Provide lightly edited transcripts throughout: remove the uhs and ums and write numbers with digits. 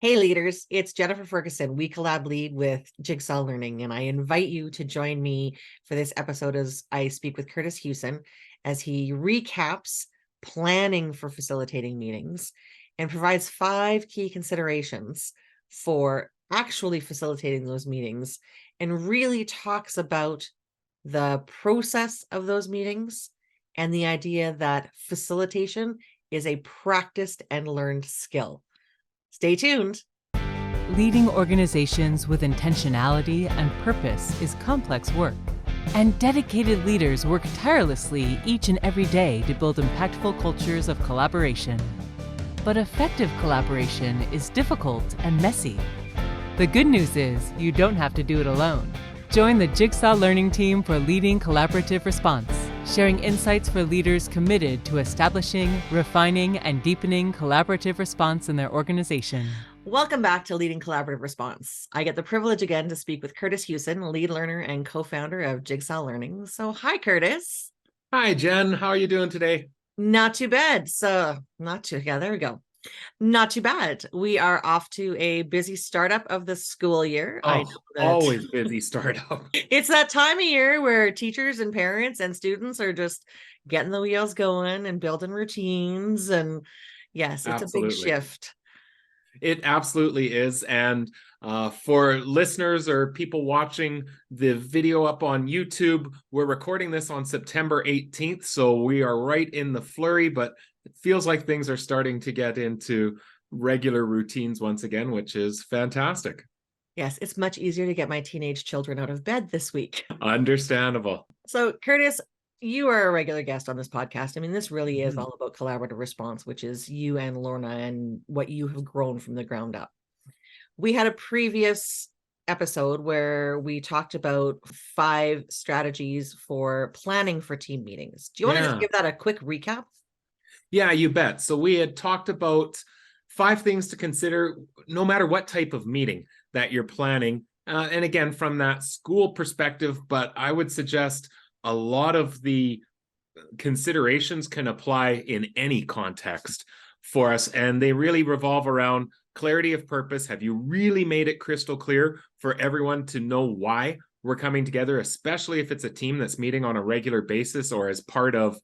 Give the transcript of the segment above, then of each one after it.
Hey leaders, it's Jennifer Ferguson, WeCollab lead with Jigsaw Learning, and I invite you to join me for this episode as I speak with Kurtis Hewson as he recaps planning for facilitating meetings and provides 5 key considerations for actually facilitating those meetings, and really talks about the process of those meetings and the idea that facilitation is a practiced and learned skill. Stay tuned. Leading organizations with intentionality and purpose is complex work, and dedicated leaders work tirelessly each and every day to build impactful cultures of collaboration. But effective collaboration is difficult and messy. The good news is you don't have to do it alone. Join the Jigsaw Learning team for leading collaborative response, sharing insights for leaders committed to establishing, refining, and deepening collaborative response in their organization. Welcome back to Leading Collaborative Response. I get the privilege again to speak with Kurtis Hewson, lead learner and co-founder of Jigsaw Learning. So hi, Kurtis. Hi, Jen. How are you doing today? Not too bad. There we go. Not too bad. We are off to a busy startup of the school year. I know that always busy startup. It's that time of year where teachers and parents and students are just getting the wheels going and building routines. And yes, it's Absolutely. a big shift. It absolutely is. And for listeners or people watching the video up on YouTube, we're recording this on September 18th. So we are right in the flurry, but it feels like things are starting to get into regular routines once again, which is fantastic. Yes, it's much easier to get my teenage children out of bed this week. Understandable. So, Kurtis, you are a regular guest on this podcast. I mean, this really is all about collaborative response, which is you and Lorna and what you have grown from the ground up. We had a previous episode where we talked about 5 strategies for planning for team meetings. Do you want to just give that a quick recap? Yeah, you bet. So we had talked about 5 things to consider no matter what type of meeting that you're planning. And again, from that school perspective, but I would suggest a lot of the considerations can apply in any context for us. And they really revolve around clarity of purpose. Have you really made it crystal clear for everyone to know why we're coming together, especially if it's a team that's meeting on a regular basis or as part of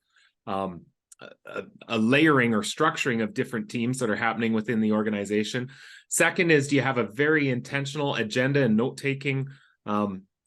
a layering or structuring of different teams that are happening within the organization. Second is, do you have a very intentional agenda and note-taking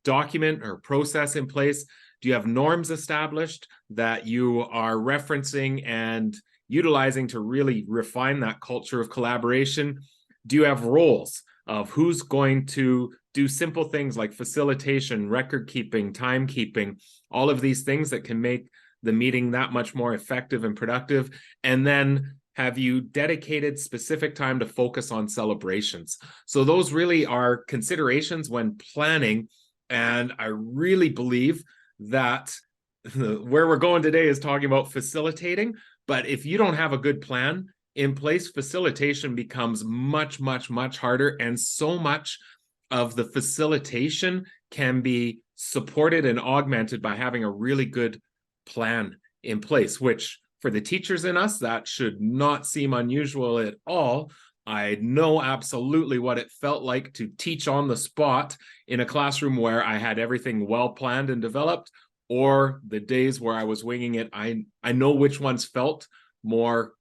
document or process in place? Do you have norms established that you are referencing and utilizing to really refine that culture of collaboration? Do you have roles of who's going to do simple things like facilitation, record keeping, timekeeping, all of these things that can make the meeting that much more effective and productive? And then have you dedicated specific time to focus on celebrations? So those really are considerations when planning. And I really believe that where we're going today is talking about facilitating. But if you don't have a good plan in place, facilitation becomes much, much, much harder. And so much of the facilitation can be supported and augmented by having a really good plan in place, which for the teachers in us, that should not seem unusual at all. I know absolutely what it felt like to teach on the spot in a classroom where I had everything well planned and developed, or the days where I was winging it. I know which ones felt more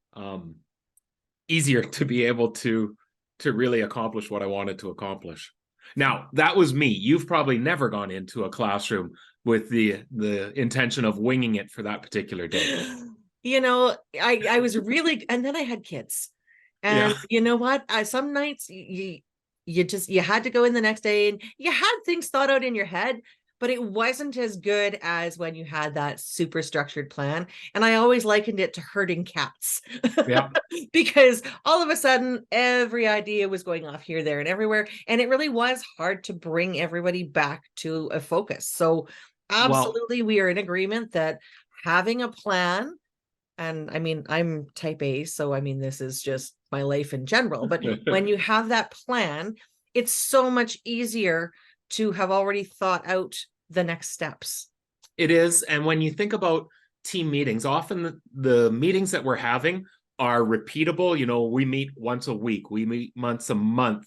easier to be able to really accomplish what I wanted to accomplish. Now, that was me. You've probably never gone into a classroom with the intention of winging it for that particular day. You know, I was really, and then I had kids. And you know what? Some nights you had to go in the next day and you had things thought out in your head, but it wasn't as good as when you had that super structured plan. And I always likened it to herding cats. Yeah. Because all of a sudden every idea was going off here, there, and everywhere. And it really was hard to bring everybody back to a focus. So absolutely, we are in agreement that having a plan, and I mean, I'm type A, so I mean, this is just my life in general. But when you have that plan, it's so much easier to have already thought out the next steps. It is. And when you think about team meetings, often the meetings that we're having are repeatable. We meet once a week, we meet once a month.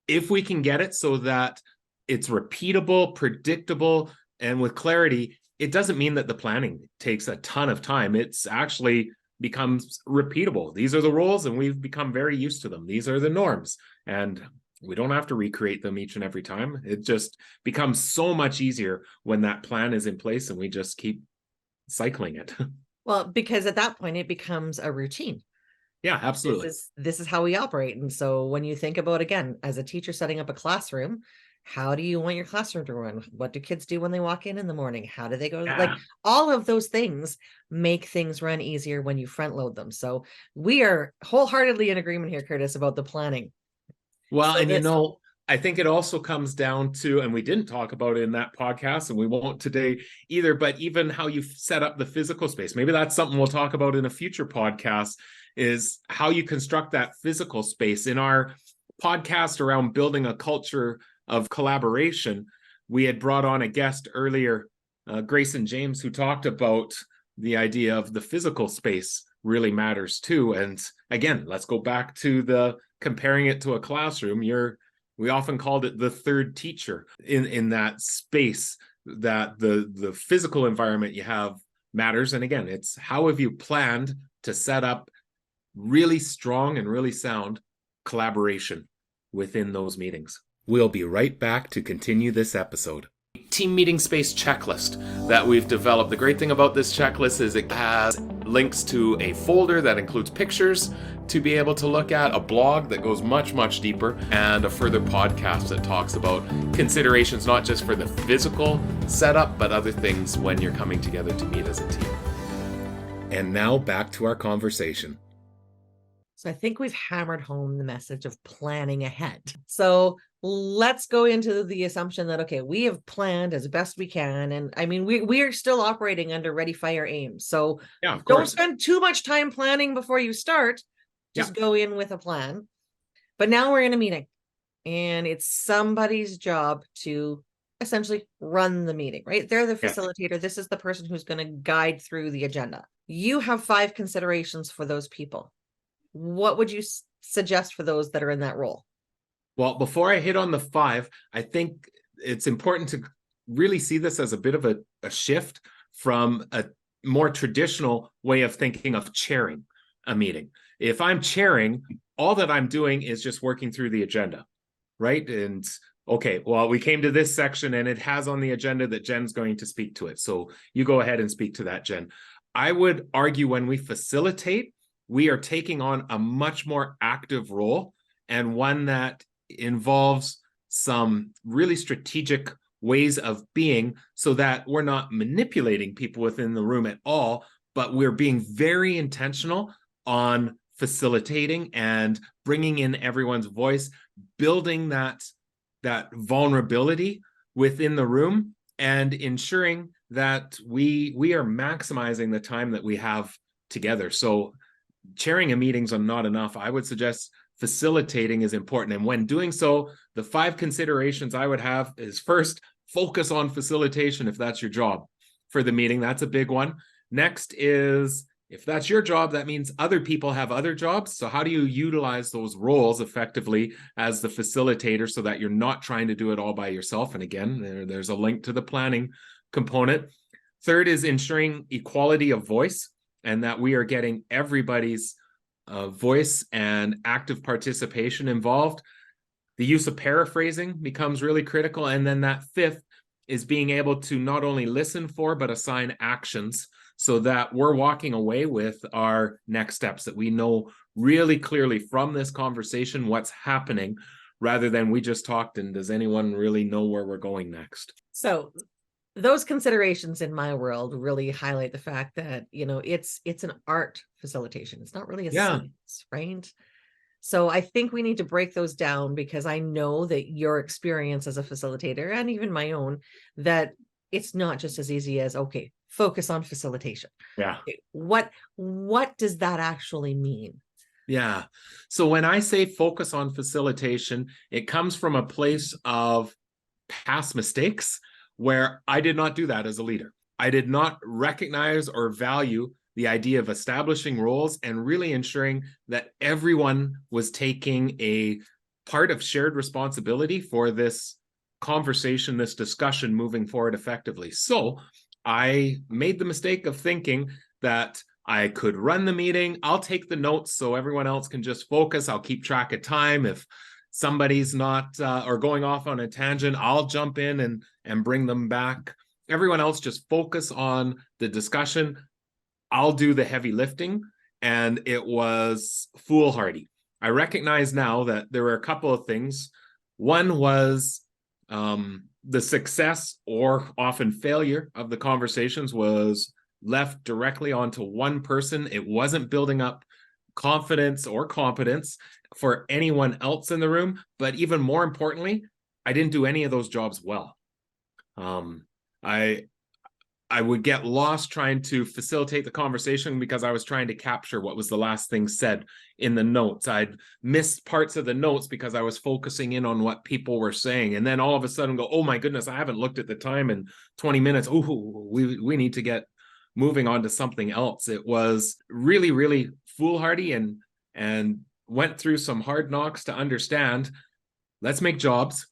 If we can get it so that it's repeatable, predictable, and with clarity, it doesn't mean that the planning takes a ton of time. It's actually becomes repeatable. These are the rules, and we've become very used to them. These are the norms, and we don't have to recreate them each and every time. It just becomes so much easier when that plan is in place and we just keep cycling it. Well, because at that point it becomes a routine. Yeah, absolutely. This is how we operate. And so when you think about, again, as a teacher setting up a classroom, how do you want your classroom to run? What do kids do when they walk in the morning? How do they go? Yeah. Like, all of those things make things run easier when you front load them. So we are wholeheartedly in agreement here, Kurtis, about the planning. Well, So and I think it also comes down to, and we didn't talk about it in that podcast, and we won't today either, but even how you set up the physical space. Maybe that's something we'll talk about in a future podcast, is how you construct that physical space. In our podcast around building a culture of collaboration, we had brought on a guest earlier, Grayson James, who talked about the idea of the physical space really matters too. And again, let's go back to the comparing it to a classroom. We often called it the third teacher in that space, that the physical environment you have matters. And again, it's how have you planned to set up really strong and really sound collaboration within those meetings. We'll be right back to continue this episode. Team meeting space checklist that we've developed. The great thing about this checklist is it has links to a folder that includes pictures to be able to look at, a blog that goes much, much deeper, and a further podcast that talks about considerations not just for the physical setup, but other things when you're coming together to meet as a team. And now back to our conversation. So I think we've hammered home the message of planning ahead. So let's go into the assumption that, okay, we have planned as best we can. And I mean, we are still operating under ready, fire, aim. So yeah, of don't course. spend too much time planning before you start. Just go in with a plan. But now we're in a meeting, and it's somebody's job to essentially run the meeting, right? They're the facilitator. This is the person who's going to guide through the agenda. You have 5 considerations for those people. What would you suggest for those that are in that role? Well, before I hit on the 5, I think it's important to really see this as a bit of a shift from a more traditional way of thinking of chairing a meeting. If I'm chairing, all that I'm doing is just working through the agenda, right? And okay, well, we came to this section and it has on the agenda that Jen's going to speak to it. So you go ahead and speak to that, Jen. I would argue when we facilitate, we are taking on a much more active role, and one that involves some really strategic ways of being, so that we're not manipulating people within the room at all, but we're being very intentional on facilitating and bringing in everyone's voice, building that vulnerability within the room, and ensuring that we are maximizing the time that we have together. So chairing a meetings are not enough. I would suggest facilitating is important. And when doing so, the 5 considerations I would have is, first, focus on facilitation if that's your job for the meeting. That's a big one. Next is, if that's your job, that means other people have other jobs. So how do you utilize those roles effectively as the facilitator so that you're not trying to do it all by yourself? And again, there's a link to the planning component. Third is ensuring equality of voice, and that we are getting everybody's voice and active participation involved. The use of paraphrasing becomes really critical. And then that 5th is being able to not only listen for, but assign actions, so that we're walking away with our next steps, that we know really clearly from this conversation what's happening, rather than we just talked and does anyone really know where we're going next? So those considerations in my world really highlight the fact that, it's an art facilitation. It's not really a science, right? So I think we need to break those down, because I know that your experience as a facilitator, and even my own, that it's not just as easy as, okay, focus on facilitation. Yeah. What does that actually mean? Yeah. So when I say focus on facilitation, it comes from a place of past mistakes where I did not do that as a leader. I did not recognize or value the idea of establishing roles and really ensuring that everyone was taking a part of shared responsibility for this conversation, this discussion moving forward effectively. So I made the mistake of thinking that I could run the meeting. I'll take the notes so everyone else can just focus. I'll keep track of time. If somebody's not or going off on a tangent, I'll jump in and bring them back. Everyone else just focus on the discussion. I'll do the heavy lifting. And it was foolhardy. I recognize now that there were a couple of things. One was the success or often failure of the conversations was left directly onto one person. It wasn't building up confidence or competence for anyone else in the room. But even more importantly, I didn't do any of those jobs well. I would get lost trying to facilitate the conversation because I was trying to capture what was the last thing said in the notes. I'd missed parts of the notes because I was focusing in on what people were saying. And then all of a sudden go, oh my goodness, I haven't looked at the time in 20 minutes. Oh, we need to get moving on to something else. It was really, really foolhardy and went through some hard knocks to understand, let's make jobs.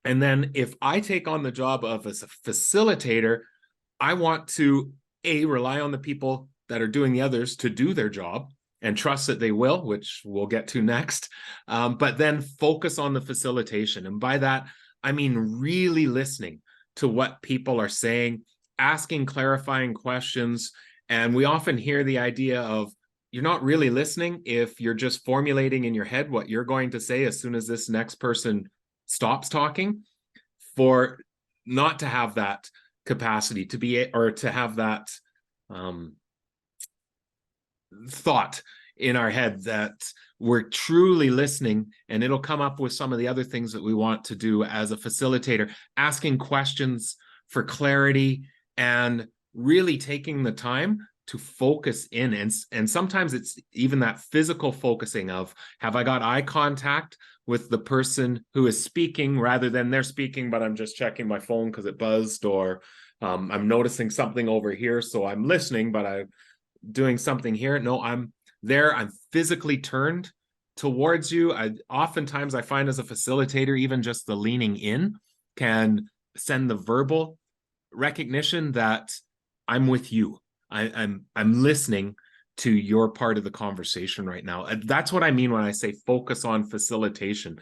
And then if I take on the job of a facilitator, I want to, rely on the people that are doing the others to do their job and trust that they will, which we'll get to next, but then focus on the facilitation. And by that, I mean really listening to what people are saying, asking clarifying questions. And we often hear the idea of, you're not really listening if you're just formulating in your head what you're going to say as soon as this next person stops talking. For not to have that capacity to be, or to have that thought in our head that we're truly listening, and it'll come up with some of the other things that we want to do as a facilitator, asking questions for clarity and really taking the time to focus in. And sometimes it's even that physical focusing of, have I got eye contact with the person who is speaking rather than they're speaking, but I'm just checking my phone because it buzzed, or I'm noticing something over here. So I'm listening, but I'm doing something here. No, I'm there. I'm physically turned towards you. Oftentimes I find as a facilitator, even just the leaning in can send the verbal recognition that I'm with you. I'm listening to your part of the conversation right now. That's what I mean when I say focus on facilitation.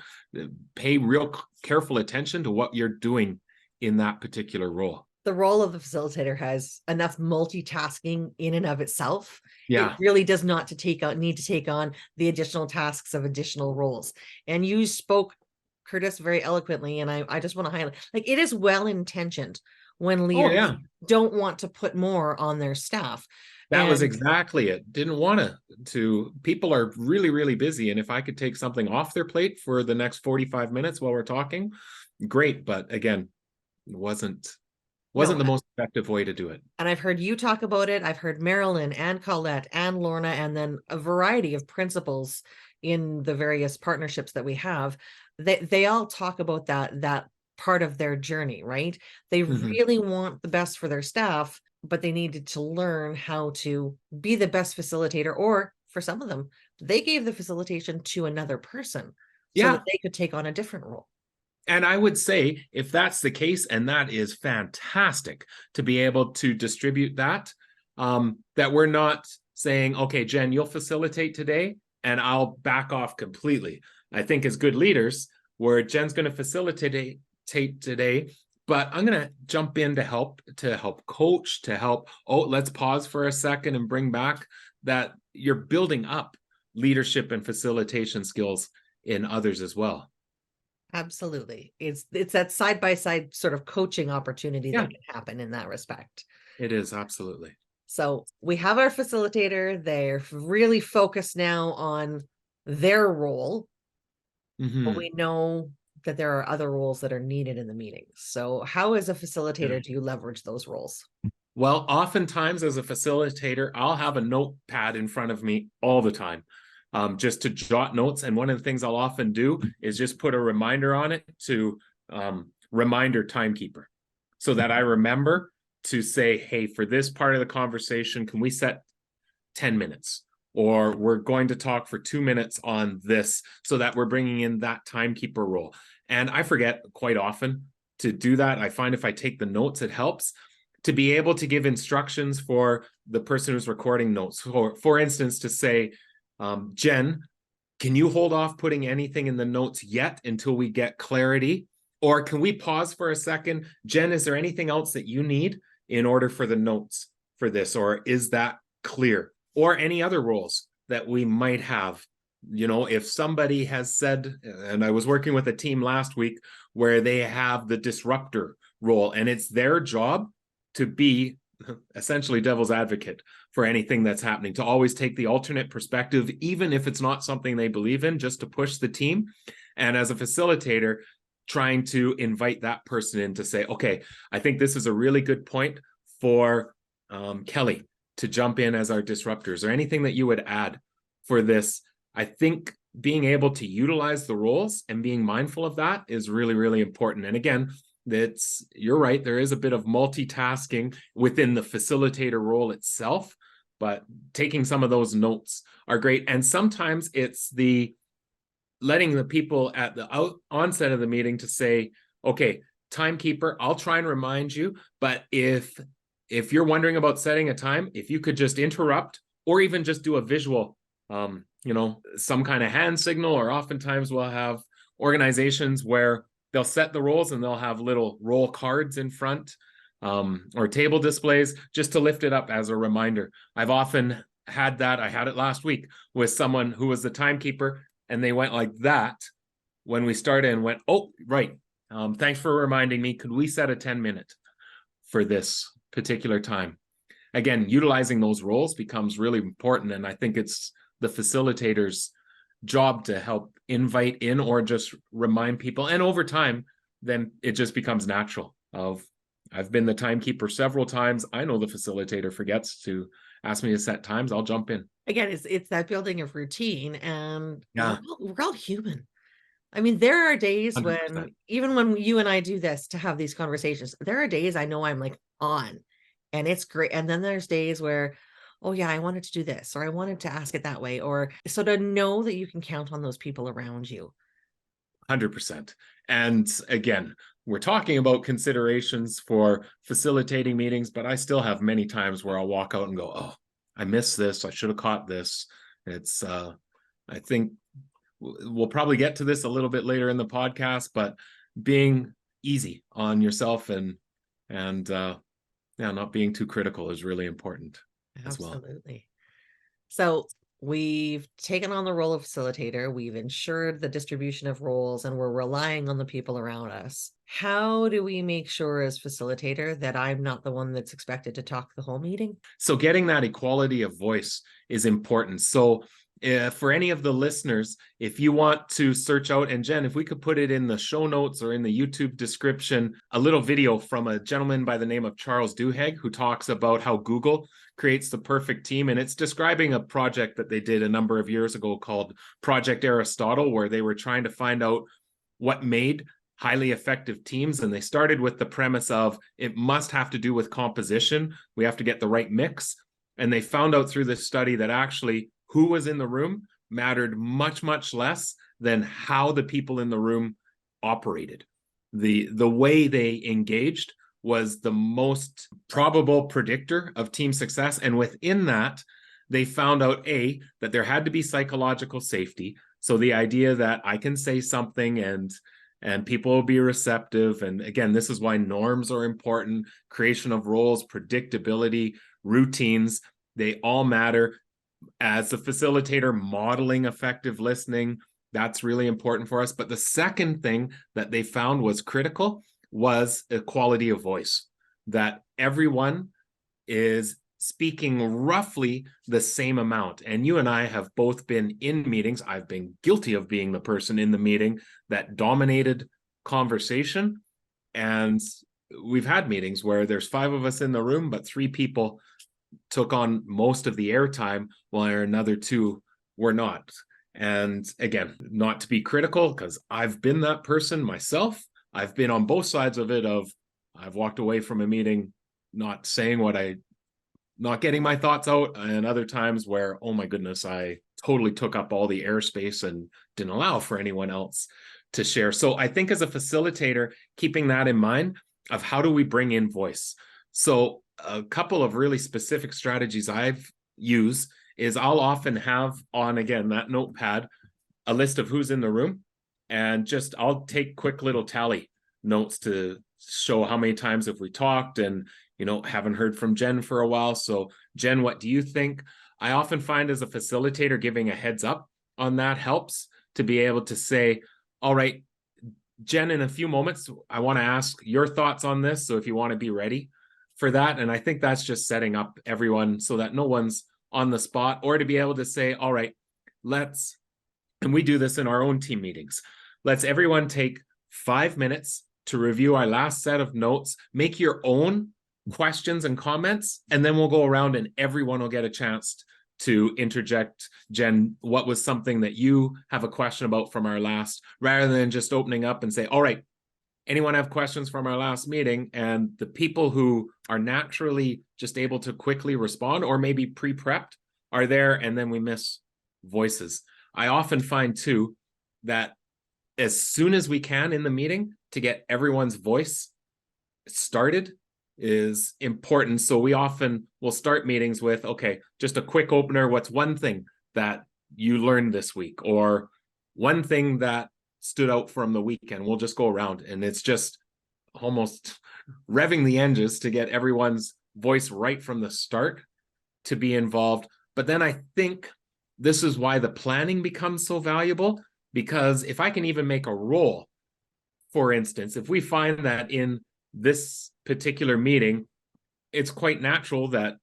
Pay real careful attention to what you're doing in that particular role. The role of the facilitator has enough multitasking in and of itself. Yeah. It really does not need to take on the additional tasks of additional roles. And you spoke, Kurtis, very eloquently, and I just want to highlight, like, it is well-intentioned when leaders don't want to put more on their staff. That was exactly it. Didn't want to. People are really, really busy. And if I could take something off their plate for the next 45 minutes while we're talking, great. But again, it wasn't the most effective way to do it. And I've heard you talk about it. I've heard Marilyn and Colette and Lorna, and then a variety of principals in the various partnerships that we have. They all talk about that part of their journey, right? They really want the best for their staff, but they needed to learn how to be the best facilitator, or for some of them, they gave the facilitation to another person so that they could take on a different role. And I would say, if that's the case, and that is fantastic to be able to distribute that, that we're not saying, okay, Jen, you'll facilitate today and I'll back off completely. I think as good leaders, where Jen's going to facilitate today, but I'm going to jump in to help coach, to help, let's pause for a second and bring back that you're building up leadership and facilitation skills in others as well. Absolutely. It's that side-by-side sort of coaching opportunity that can happen in that respect. It is, absolutely. So we have our facilitator. They're really focused now on their role, but we know that there are other roles that are needed in the meetings. So how, as a facilitator, do you leverage those roles? Well, oftentimes as a facilitator, I'll have a notepad in front of me all the time, just to jot notes. And one of the things I'll often do is just put a reminder on it to reminder timekeeper, so that I remember to say, hey, for this part of the conversation, can we set 10 minutes, or we're going to talk for 2 minutes on this, so that we're bringing in that timekeeper role. And I forget quite often to do that. I find if I take the notes, it helps to be able to give instructions for the person who's recording notes. For instance, to say, Jen, can you hold off putting anything in the notes yet until we get clarity? Or can we pause for a second? Jen, is there anything else that you need in order for the notes for this? Or is that clear? Or any other roles that we might have. You know, if somebody has said, and I was working with a team last week where they have the disruptor role, and it's their job to be essentially devil's advocate for anything that's happening, to always take the alternate perspective, even if it's not something they believe in, just to push the team. And as a facilitator, trying to invite that person in to say, okay, I think this is a really good point for Kelly to jump in as our disruptors, or anything that you would add for this. I think being able to utilize the roles and being mindful of that is really, really important. And again, you're right, there is a bit of multitasking within the facilitator role itself, but taking some of those notes are great. And sometimes it's the letting the people at the onset of the meeting to say, okay, timekeeper, I'll try and remind you, but if you're wondering about setting a time, if you could just interrupt, or even just do a visual, some kind of hand signal. Or oftentimes we'll have organizations where they'll set the roles and they'll have little roll cards in front, or table displays, just to lift it up as a reminder. I've often had that. I had it last week with someone who was the timekeeper, and they went like that when we started and went, oh, right. Thanks for reminding me. Could we set a 10-minute for this particular time? Again, utilizing those roles becomes really important. And I think it's the facilitator's job to help invite in or just remind people. And over time, then it just becomes natural. I've been the timekeeper several times. I know the facilitator forgets to ask me to set times. I'll jump in. Again, it's that building of routine, and yeah, we're all human. I mean, there are days 100%. when, even when you and I do this to have these conversations, there are days I know I'm like on, and it's great. And then there's days where, oh yeah, I wanted to do this, or I wanted to ask it that way. Or so to know that you can count on those people around you. 100%. And again, we're talking about considerations for facilitating meetings, but I still have many times where I'll walk out and go, oh, I missed this. I should have caught this. It's, I think we'll probably get to this a little bit later in the podcast, but being easy on yourself and not being too critical is really important. Absolutely. As well. So we've taken on the role of facilitator, we've ensured the distribution of roles, and we're relying on the people around us. How do we make sure as facilitator that I'm not the one that's expected to talk the whole meeting? So getting that equality of voice is important. So for any of the listeners, if you want to search out, and Jen, if we could put it in the show notes or in the YouTube description, a little video from a gentleman by the name of Charles Duhigg, who talks about how Google creates the perfect team. And it's describing a project that they did a number of years ago called Project Aristotle, where they were trying to find out what made highly effective teams. And they started with the premise of it must have to do with composition. We have to get the right mix. And they found out through this study that actually who was in the room mattered much, much less than how the people in the room operated. The way they engaged was the most probable predictor of team success. And within that, they found out, that there had to be psychological safety. So the idea that I can say something and people will be receptive. And again, this is why norms are important. Creation of roles, predictability, routines, they all matter. As a facilitator, modeling effective listening, that's really important for us. But the second thing that they found was critical was equality of voice, that everyone is speaking roughly the same amount. And you and I have both been in meetings. I've been guilty of being the person in the meeting that dominated conversation. And we've had meetings where there's 5 of us in the room, but 3 people took on most of the airtime while another 2 were not. And again, not to be critical, because I've been that person myself. I've been on both sides of it. I've walked away from a meeting not saying what I not getting my thoughts out, and other times where, oh my goodness, I totally took up all the airspace and didn't allow for anyone else to share. So I think as a facilitator, keeping that in mind of how do we bring in voice. So a couple of really specific strategies I've used is I'll often have on, again, that notepad, a list of who's in the room, and just I'll take quick little tally notes to show how many times have we talked, and haven't heard from Jen for a while. So Jen, what do you think? I often find as a facilitator, giving a heads up on that helps to be able to say, all right, Jen, in a few moments, I want to ask your thoughts on this. So if you want to be ready for that. And I think that's just setting up everyone so that no one's on the spot, or to be able to say, all right, and we do this in our own team meetings, let's everyone take 5 minutes to review our last set of notes, make your own questions and comments, and then we'll go around and everyone will get a chance to interject. Jen, what was something that you have a question about from our last, rather than just opening up and say, all right, anyone have questions from our last meeting? And the people who are naturally just able to quickly respond or maybe pre-prepped are there, and then we miss voices. I often find too that as soon as we can in the meeting to get everyone's voice started is important. So we often will start meetings with, okay, just a quick opener. What's one thing that you learned this week, or one thing that stood out from the weekend? We'll just go around, and it's just almost revving the engines to get everyone's voice right from the start to be involved. But then I think this is why the planning becomes so valuable, because if I can even make a role, for instance, if we find that in this particular meeting, it's quite natural that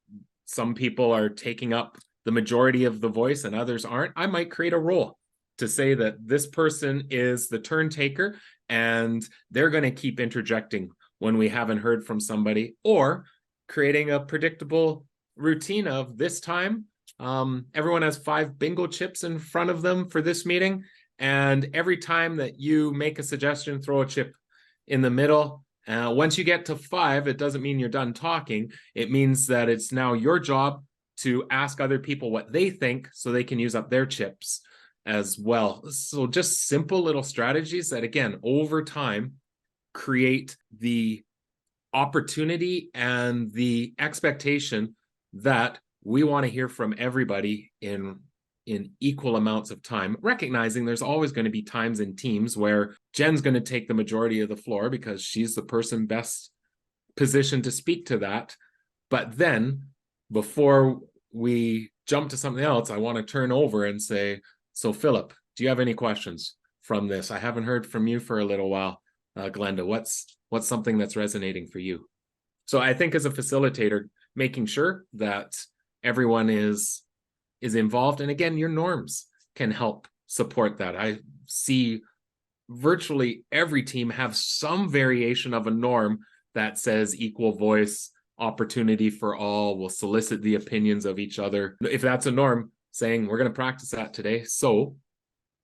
some people are taking up the majority of the voice and others aren't, I might create a role to say that this person is the turn taker and they're going to keep interjecting when we haven't heard from somebody, or creating a predictable routine of this time. Everyone has 5 bingo chips in front of them for this meeting. And every time that you make a suggestion, throw a chip in the middle. Once you get to 5, it doesn't mean you're done talking. It means that it's now your job to ask other people what they think so they can use up their chips as well. So just simple little strategies that, again, over time, create the opportunity and the expectation that we want to hear from everybody in equal amounts of time, recognizing there's always going to be times in teams where Jen's going to take the majority of the floor because she's the person best positioned to speak to that. But then before we jump to something else, I want to turn over and say, so Philip, do you have any questions from this? I haven't heard from you for a little while. Glenda, what's something that's resonating for you? So I think as a facilitator, making sure that everyone is involved. And again, your norms can help support that. I see virtually every team have some variation of a norm that says equal voice, opportunity for all, will solicit the opinions of each other. If that's a norm, saying we're going to practice that today. So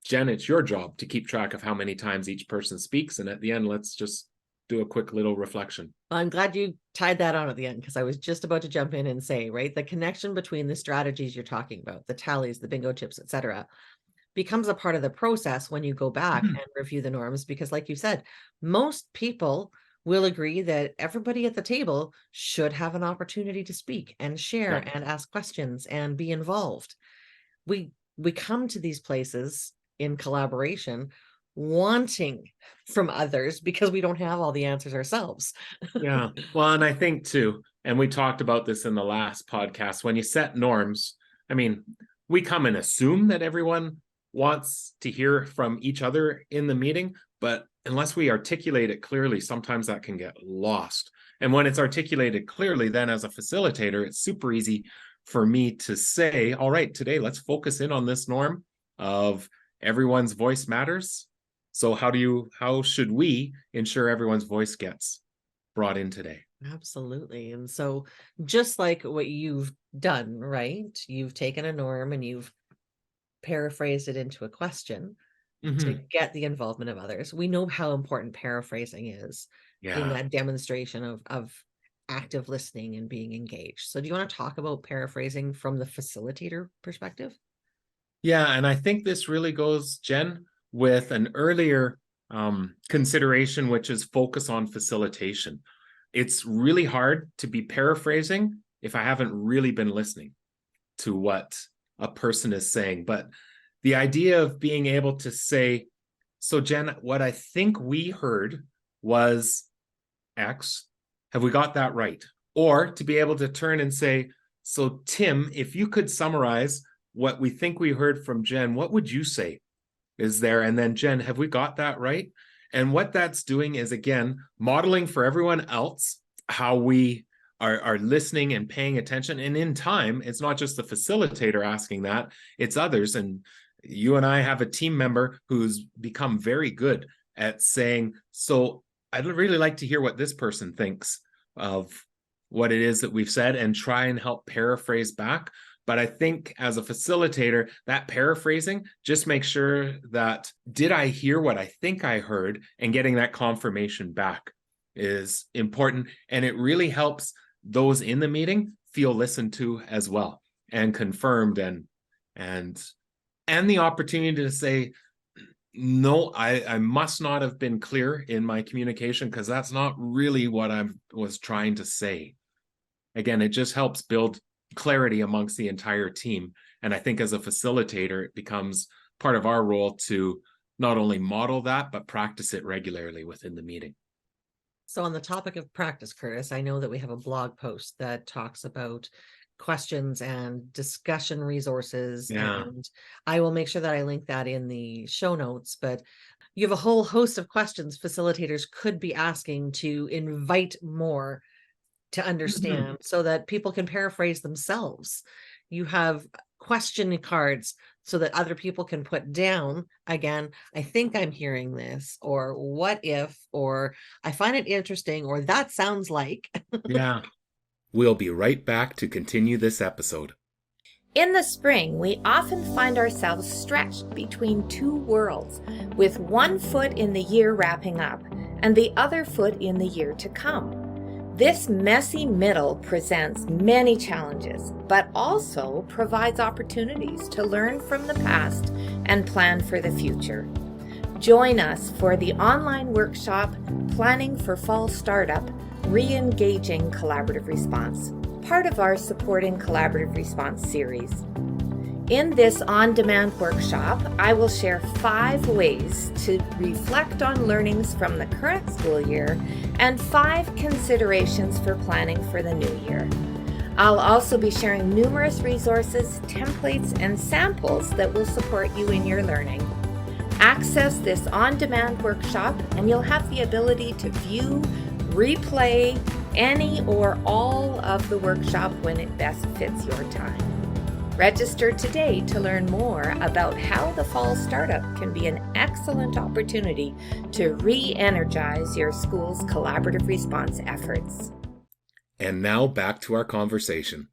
Jen, it's your job to keep track of how many times each person speaks. And at the end, let's just do a quick little reflection. Well, I'm glad you tied that on at the end, because I was just about to jump in and say, right, the connection between the strategies you're talking about, the tallies, the bingo chips, etc., becomes a part of the process when you go back and review the norms. Because like you said, most people will agree that everybody at the table should have an opportunity to speak and share and ask questions and be involved. We come to these places in collaboration wanting from others because we don't have all the answers ourselves. Yeah. Well, and I think too, and we talked about this in the last podcast, when you set norms, I mean, we come and assume that everyone wants to hear from each other in the meeting, but unless we articulate it clearly, sometimes that can get lost. And when it's articulated clearly, then as a facilitator, it's super easy for me to say, all right, today, let's focus in on this norm of everyone's voice matters. So how should we ensure everyone's voice gets brought in today? Absolutely. And so just like what you've done, right? You've taken a norm and you've paraphrased it into a question to get the involvement of others. We know how important paraphrasing is in that demonstration of active listening and being engaged. So do you want to talk about paraphrasing from the facilitator perspective? Yeah, and I think this really goes, Jen, with an earlier consideration, which is focus on facilitation. It's really hard to be paraphrasing if I haven't really been listening to what a person is saying. But the idea of being able to say, so Jen, what I think we heard was X. Have we got that right? Or to be able to turn and say, so Tim, if you could summarize what we think we heard from Jen, what would you say is there? And then Jen, have we got that right? And what that's doing is, again, modeling for everyone else how we are listening and paying attention. And in time, it's not just the facilitator asking that, it's others. And you and I have a team member who's become very good at saying, so I'd really like to hear what this person thinks of what it is that we've said, and try and help paraphrase back. But I think as a facilitator, that paraphrasing, just make sure that, did I hear what I think I heard, and getting that confirmation back is important. And it really helps those in the meeting feel listened to as well, and confirmed, and the opportunity to say, no, I must not have been clear in my communication, because that's not really what I was trying to say. Again, it just helps build clarity amongst the entire team. And I think as a facilitator, it becomes part of our role to not only model that, but practice it regularly within the meeting. So on the topic of practice, Kurtis, I know that we have a blog post that talks about questions and discussion resources. Yeah. And I will make sure that I link that in the show notes. But you have a whole host of questions facilitators could be asking to invite more to understand, so that people can paraphrase themselves. You have question cards so that other people can put down, again, I think I'm hearing this, or what if, or I find it interesting, or that sounds like. Yeah. We'll be right back to continue this episode. In the spring, we often find ourselves stretched between two worlds, with one foot in the year wrapping up and the other foot in the year to come. This messy middle presents many challenges, but also provides opportunities to learn from the past and plan for the future. Join us for the online workshop, Planning for Fall Startup, Re-engaging Collaborative Response, part of our Supporting Collaborative Response series. In this on-demand workshop, I will share 5 ways to reflect on learnings from the current school year and 5 considerations for planning for the new year. I'll also be sharing numerous resources, templates, and samples that will support you in your learning. Access this on-demand workshop and you'll have the ability to view, replay any or all of the workshop when it best fits your time. Register today to learn more about how the Fall Startup can be an excellent opportunity to re-energize your school's collaborative response efforts. And now back to our conversation.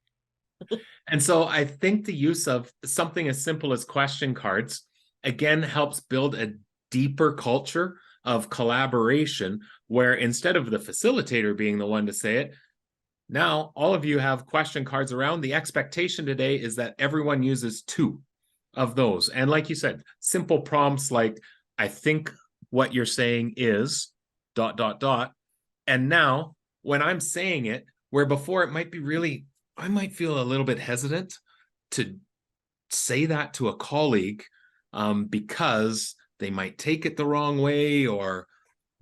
And so I think the use of something as simple as question cards, again, helps build a deeper culture of collaboration, where instead of the facilitator being the one to say it, now all of you have question cards around. The expectation today is that everyone uses 2 of those. And like you said, simple prompts like, I think what you're saying is ... And now when I'm saying it, where before it might be really, I might feel a little bit hesitant to say that to a colleague because they might take it the wrong way, or,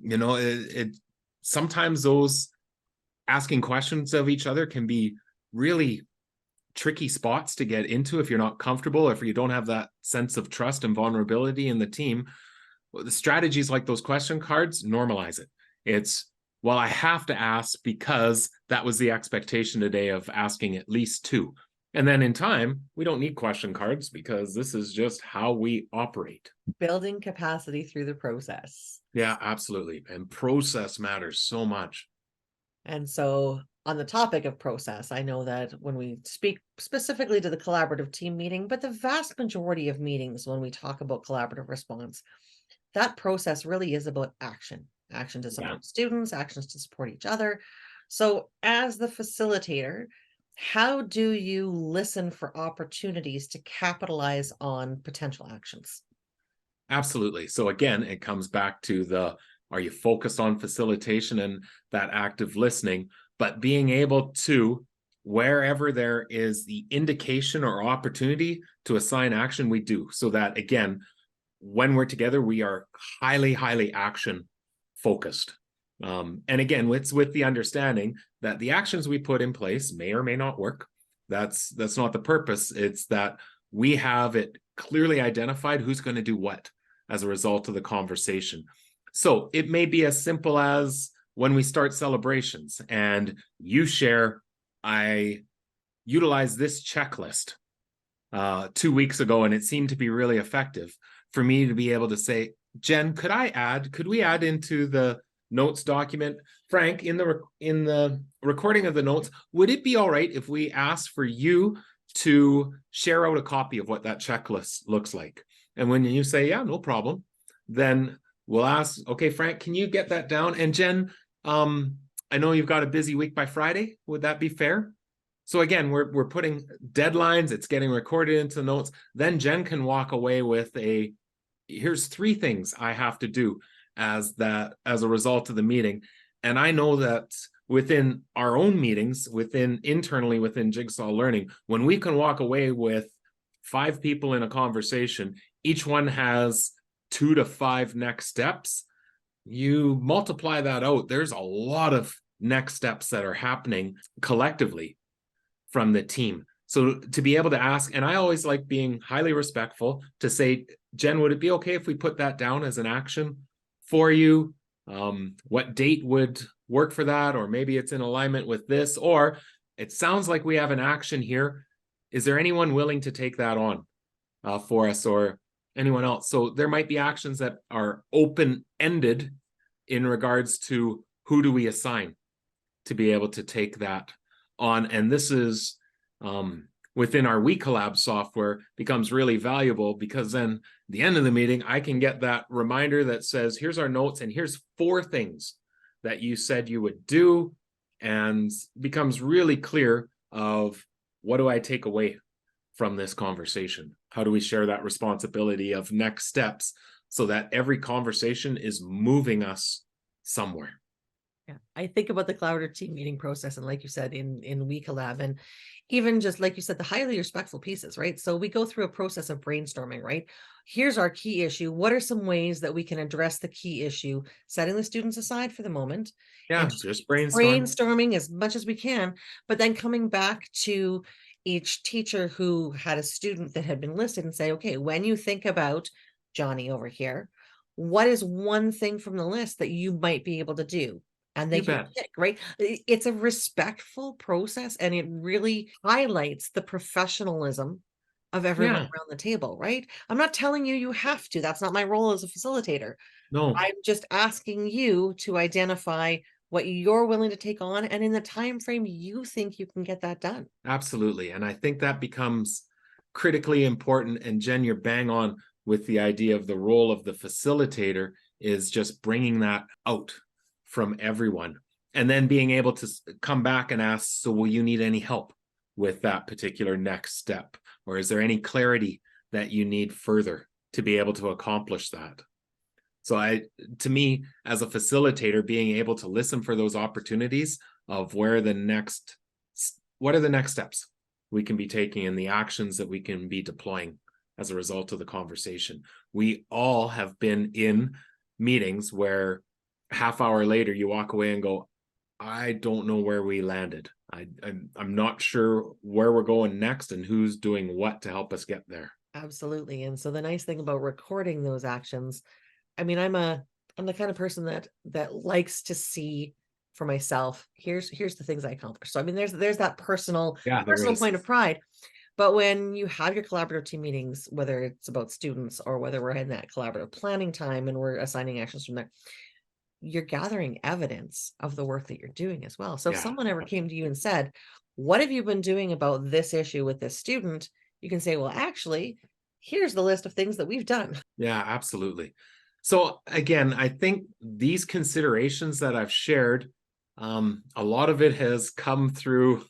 it sometimes those asking questions of each other can be really tricky spots to get into if you're not comfortable, if you don't have that sense of trust and vulnerability in the team. Well, the strategies like those question cards normalize it. It's, well, I have to ask because that was the expectation today of asking at least 2. And then in time, we don't need question cards because this is just how we operate. Building capacity through the process. Yeah, absolutely. And process matters so much. And so on the topic of process, I know that when we speak specifically to the collaborative team meeting, but the vast majority of meetings when we talk about collaborative response, that process really is about action to support students, actions to support each other. So as the facilitator, how do you listen for opportunities to capitalize on potential actions? Absolutely. So again, it comes back to are you focused on facilitation and that active listening, but being able to, wherever there is the indication or opportunity to assign action, we do. So that again, when we're together, we are highly, highly action focused. And again, it's with the understanding that the actions we put in place may or may not work. That's not the purpose. It's that we have it clearly identified who's going to do what as a result of the conversation. So it may be as simple as when we start celebrations and you share, I utilized this checklist 2 weeks ago and it seemed to be really effective for me to be able to say, Jen, could we add into the notes document, Frank, in the recording of the notes, would it be all right if we asked for you to share out a copy of what that checklist looks like? And when you say, yeah, no problem, then we'll ask, okay, Frank, can you get that down? And Jen, I know you've got a busy week by Friday. Would that be fair? So again, we're putting deadlines. It's getting recorded into notes. Then Jen can walk away with here's 3 things I have to do as a result of the meeting. And I know that within our own meetings, internally within Jigsaw Learning, when we can walk away with 5 people in a conversation, each one has 2 to 5 next steps. You multiply that out, there's a lot of next steps that are happening collectively from the team. So to be able to ask, and I always like being highly respectful to say, Jen, would it be okay if we put that down as an action for you? What date would work for that? Or maybe it's in alignment with this, or it sounds like we have an action here. Is there anyone willing to take that on for us, or anyone else? So there might be actions that are open-ended in regards to who do we assign to be able to take that on. And this is within our WeCollab software becomes really valuable, because then at the end of the meeting, I can get that reminder that says, here's our notes and here's 4 things that you said you would do, and becomes really clear of what do I take away from this conversation? How do we share that responsibility of next steps so that every conversation is moving us somewhere? Yeah, I think about the collaborative team meeting process, and like you said, in WeCollab, and even just like you said, the highly respectful pieces, right? So we go through a process of brainstorming, right? Here's our key issue. What are some ways that we can address the key issue? Setting the students aside for the moment. Yeah, And just brainstorming as much as we can, but then coming back to each teacher who had a student that had been listed and say, okay, when you think about Johnny over here, what is one thing from the list that you might be able to do? And they You can bet. pick, right? It's a respectful process, and it really highlights the professionalism of everyone Yeah, around the table, right? I'm not telling you you have to. That's not my role as a facilitator. no, I'm just asking you to identify what you're willing to take on, and in the time frame you think you can get that done. absolutely. And I think that becomes critically important. And Jen, you're bang on with the idea of the role of the facilitator is just bringing that out from everyone, and then being able to come back and ask, so will you need any help with that particular next step? Or is there any clarity that you need further to be able to accomplish that? So to me, as a facilitator, being able to listen for those opportunities of what are the next steps we can be taking and the actions that we can be deploying as a result of the conversation. We all have been in meetings where half hour later you walk away and go, I don't know where we landed. I'm not sure where we're going next and who's doing what to help us get there. Absolutely. And so the nice thing about recording those actions, I mean, I'm the kind of person that likes to see for myself, here's the things I accomplished. So I mean, there's that personal point of pride. But when you have your collaborative team meetings, whether it's about students or whether we're in that collaborative planning time and we're assigning actions from there, you're gathering evidence of the work that you're doing as well. So if someone ever came to you and said, what have you been doing about this issue with this student? You can say, well, actually, here's the list of things that we've done. Yeah, absolutely. So again, I think these considerations that I've shared A lot of it has come through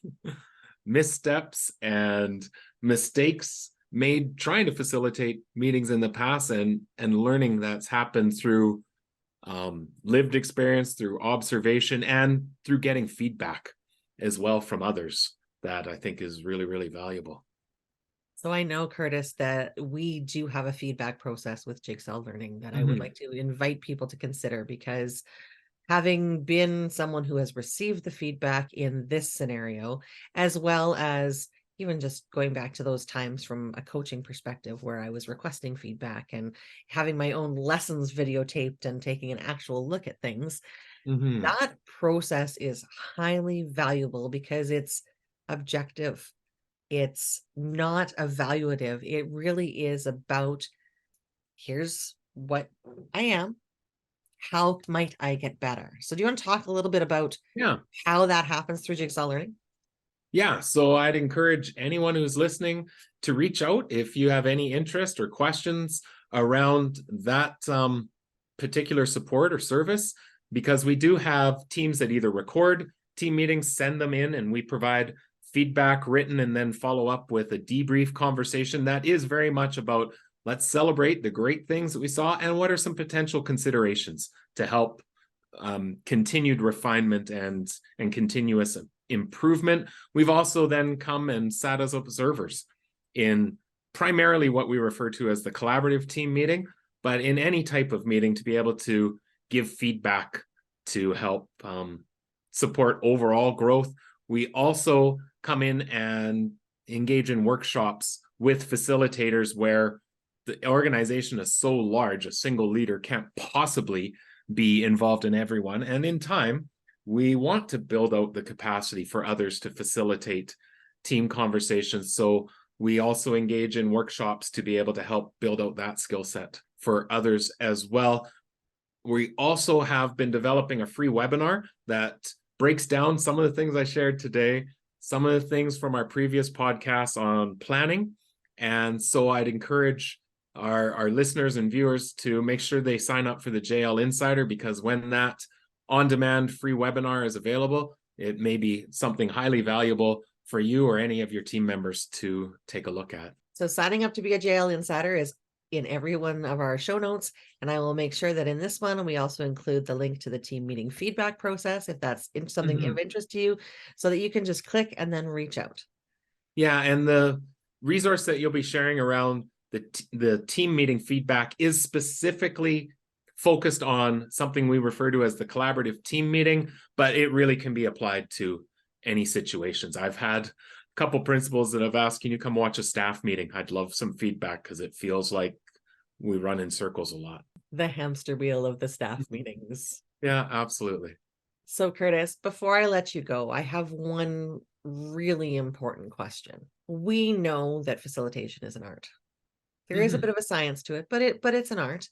missteps and mistakes made trying to facilitate meetings in the past, and learning that's happened through lived experience, through observation, and through getting feedback as well from others, that I think is really, really valuable. So I know, Kurtis, that we do have a feedback process with Jigsaw Learning that I would Mhm. like to invite people to consider, because having been someone who has received the feedback in this scenario, as well as even just going back to those times from a coaching perspective where I was requesting feedback and having my own lessons videotaped and taking an actual look at things, Mhm. that process is highly valuable because it's objective. It's not evaluative. It really is about, here's what I am. How might I get better? So do you want to talk a little bit about Yeah. how that happens through Jigsaw Learning? Yeah, so I'd encourage anyone who's listening to reach out if you have any interest or questions around that particular support or service, because we do have teams that either record team meetings, send them in, and we provide feedback written and then follow up with a debrief conversation that is very much about, let's celebrate the great things that we saw and what are some potential considerations to help continued refinement and continuous improvement. We've also then come and sat as observers in primarily what we refer to as the collaborative team meeting, but in any type of meeting to be able to give feedback to help support overall growth. We also come in and engage in workshops with facilitators where the organization is so large, a single leader can't possibly be involved in everyone. And in time, we want to build out the capacity for others to facilitate team conversations. So we also engage in workshops to be able to help build out that skill set for others as well. We also have been developing a free webinar that breaks down some of the things I shared today, some of the things from our previous podcasts on planning. And so I'd encourage our listeners and viewers to make sure they sign up for the JL Insider, because when that on-demand free webinar is available, it may be something highly valuable for you or any of your team members to take a look at. So signing up to be a JL Insider is in every one of our show notes. And I will make sure that in this one, we also include the link to the team meeting feedback process, if that's something of interest to you, so that you can just click and then reach out. Yeah, and the resource that you'll be sharing around the team meeting feedback is specifically focused on something we refer to as the collaborative team meeting, but it really can be applied to any situations. I've had a couple principals that have asked, can you come watch a staff meeting? I'd love some feedback because it feels like we run in circles a lot. The hamster wheel of the staff meetings. Yeah, absolutely. So Kurtis, before I let you go, I have one really important question. We know that facilitation is an art. There is a bit of a science to it, but it's an art.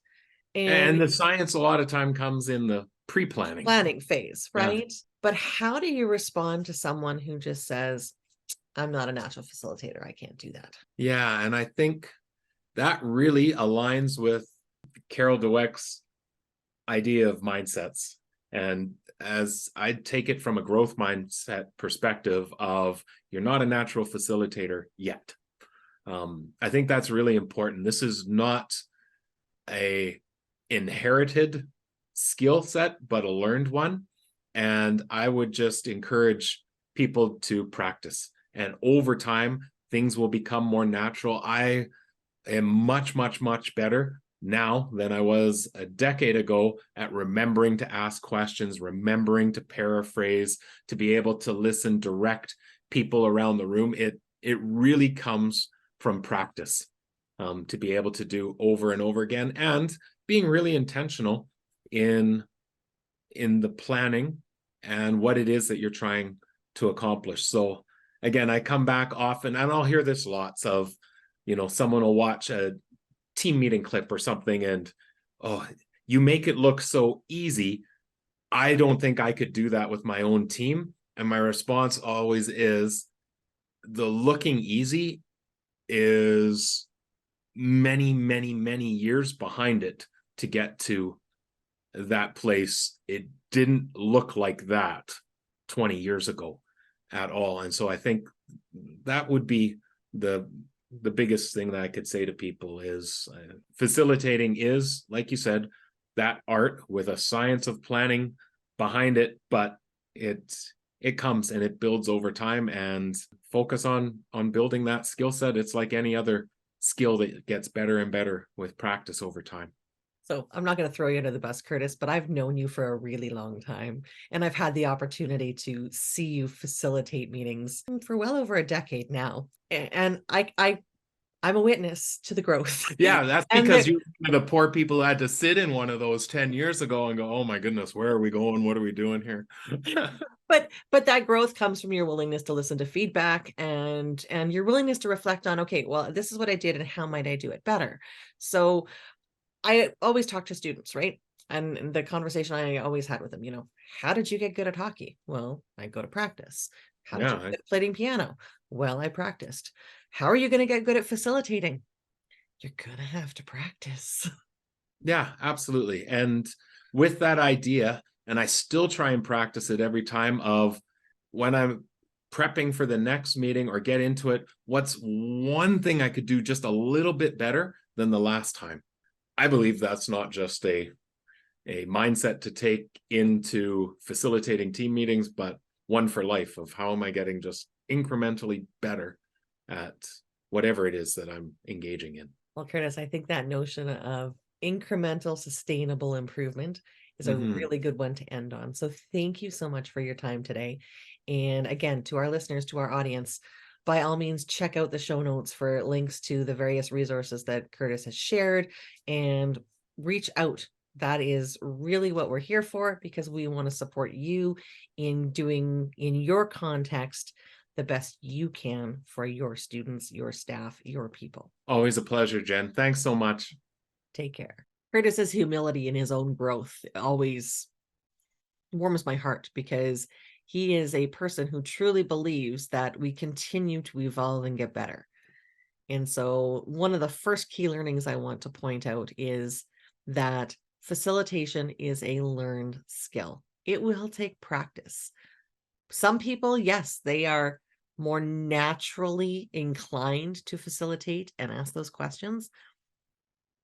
And the science a lot of time comes in the planning phase, right? Yeah. But how do you respond to someone who just says, I'm not a natural facilitator, I can't do that? Yeah, and I think that really aligns with Carol Dweck's idea of mindsets. And as I take it from a growth mindset perspective of, you're not a natural facilitator yet. I think that's really important. This is not a inherited skill set, but a learned one. And I would just encourage people to practice. And over time, things will become more natural. I am much, much, much better now than I was a decade ago at remembering to ask questions, remembering to paraphrase, to be able to listen, direct people around the room. It really comes from practice, to be able to do over and over again, and being really intentional in the planning and what it is that you're trying to accomplish. So again, I come back often, and I'll hear this lots of, someone will watch a team meeting clip or something and, oh, you make it look so easy. I don't think I could do that with my own team. And my response always is, the looking easy is many, many, many years behind it to get to that place. It didn't look like that 20 years ago at all. And so I think that would be the biggest thing that I could say to people is facilitating is, like you said, that art with a science of planning behind it, but it comes and it builds over time, and focus on building that skill set. It's like any other skill that gets better and better with practice over time. So I'm not going to throw you under the bus, Kurtis, but I've known you for a really long time, and I've had the opportunity to see you facilitate meetings for well over a decade now. And I'm a witness to the growth. Yeah, that's And because you were the poor people who had to sit in one of those 10 years ago and go, oh my goodness, where are we going? What are we doing here? but that growth comes from your willingness to listen to feedback and your willingness to reflect on, okay, well, this is what I did and how might I do it better? So I always talk to students, right? And the conversation I always had with them, how did you get good at hockey? Well, I go to practice. How did you get good at playing piano? Well, I practiced. How are you going to get good at facilitating? You're going to have to practice. Yeah, absolutely. And with that idea, and I still try and practice it every time, of when I'm prepping for the next meeting or get into it, what's one thing I could do just a little bit better than the last time? I believe that's not just a mindset to take into facilitating team meetings, but one for life, of how am I getting just incrementally better at whatever it is that I'm engaging in. Well, Kurtis, I think that notion of incremental sustainable improvement is a really good one to end on. So thank you so much for your time today. And again, to our listeners, to our audience, by all means, check out the show notes for links to the various resources that Kurtis has shared, and reach out. That is really what we're here for, because we want to support you in doing in your context the best you can for your students, your staff, your people. Always a pleasure, Jen. Thanks so much. Take care. Kurtis's humility in his own growth always warms my heart, because he is a person who truly believes that we continue to evolve and get better. And so one of the first key learnings I want to point out is that facilitation is a learned skill. It will take practice. Some people, yes, they are more naturally inclined to facilitate and ask those questions.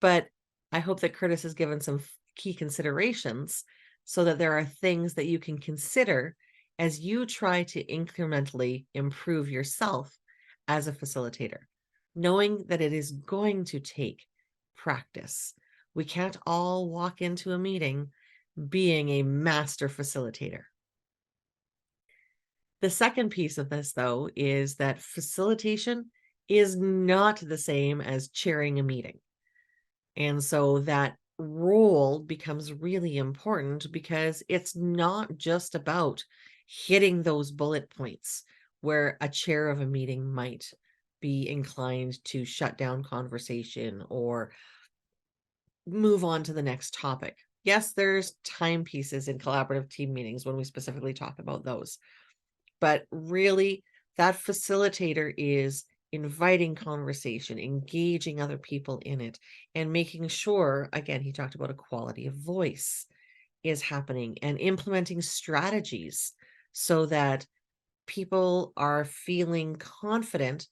But I hope that Kurtis has given some key considerations so that there are things that you can consider as you try to incrementally improve yourself as a facilitator, knowing that it is going to take practice. We can't all walk into a meeting being a master facilitator. The second piece of this, though, is that facilitation is not the same as chairing a meeting. And so that role becomes really important, because it's not just about hitting those bullet points where a chair of a meeting might be inclined to shut down conversation or move on to the next topic. Yes, there's timepieces in collaborative team meetings when we specifically talk about those. But really, that facilitator is inviting conversation, engaging other people in it, and making sure, again, he talked about equality of voice is happening, and implementing strategies so that people are feeling confident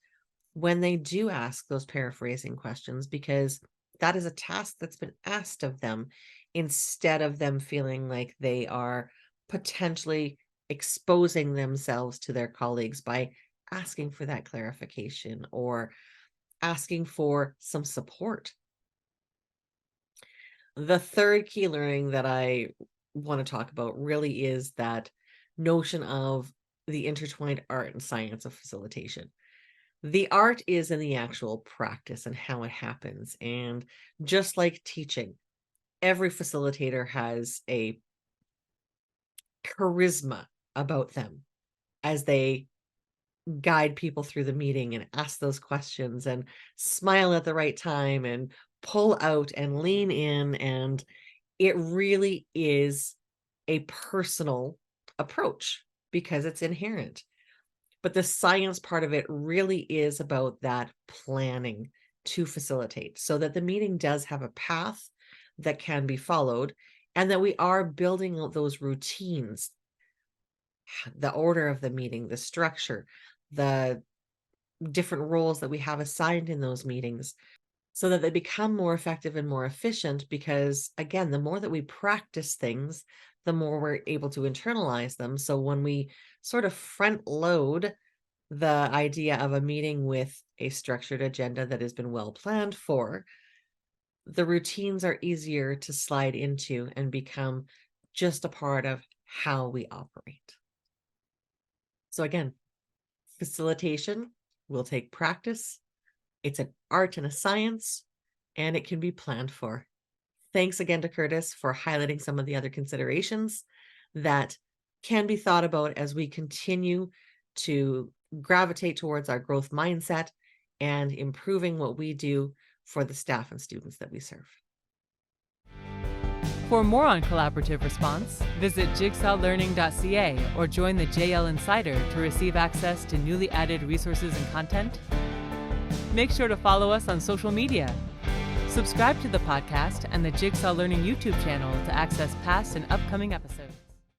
when they do ask those paraphrasing questions, because that is a task that's been asked of them, instead of them feeling like they are potentially exposing themselves to their colleagues by asking for that clarification or asking for some support. The third key learning that I want to talk about really is that notion of the intertwined art and science of facilitation. The art is in the actual practice and how it happens. And just like teaching, every facilitator has a charisma about them as they guide people through the meeting and ask those questions and smile at the right time and pull out and lean in. And it really is a personal approach because it's inherent. But the science part of it really is about that planning to facilitate, so that the meeting does have a path that can be followed, and that we are building out those routines the order of the meeting, the structure, the different roles that we have assigned in those meetings, so that they become more effective and more efficient. Because again, the more that we practice things, the more we're able to internalize them. So when we sort of front load the idea of a meeting with a structured agenda that has been well planned for, the routines are easier to slide into and become just a part of how we operate. So again, facilitation will take practice. It's an art and a science, and it can be planned for. Thanks again to Kurtis for highlighting some of the other considerations that can be thought about as we continue to gravitate towards our growth mindset and improving what we do for the staff and students that we serve. For more on collaborative response, visit jigsawlearning.ca or join the JL Insider to receive access to newly added resources and content. Make sure to follow us on social media. Subscribe to the podcast and the Jigsaw Learning YouTube channel to access past and upcoming episodes.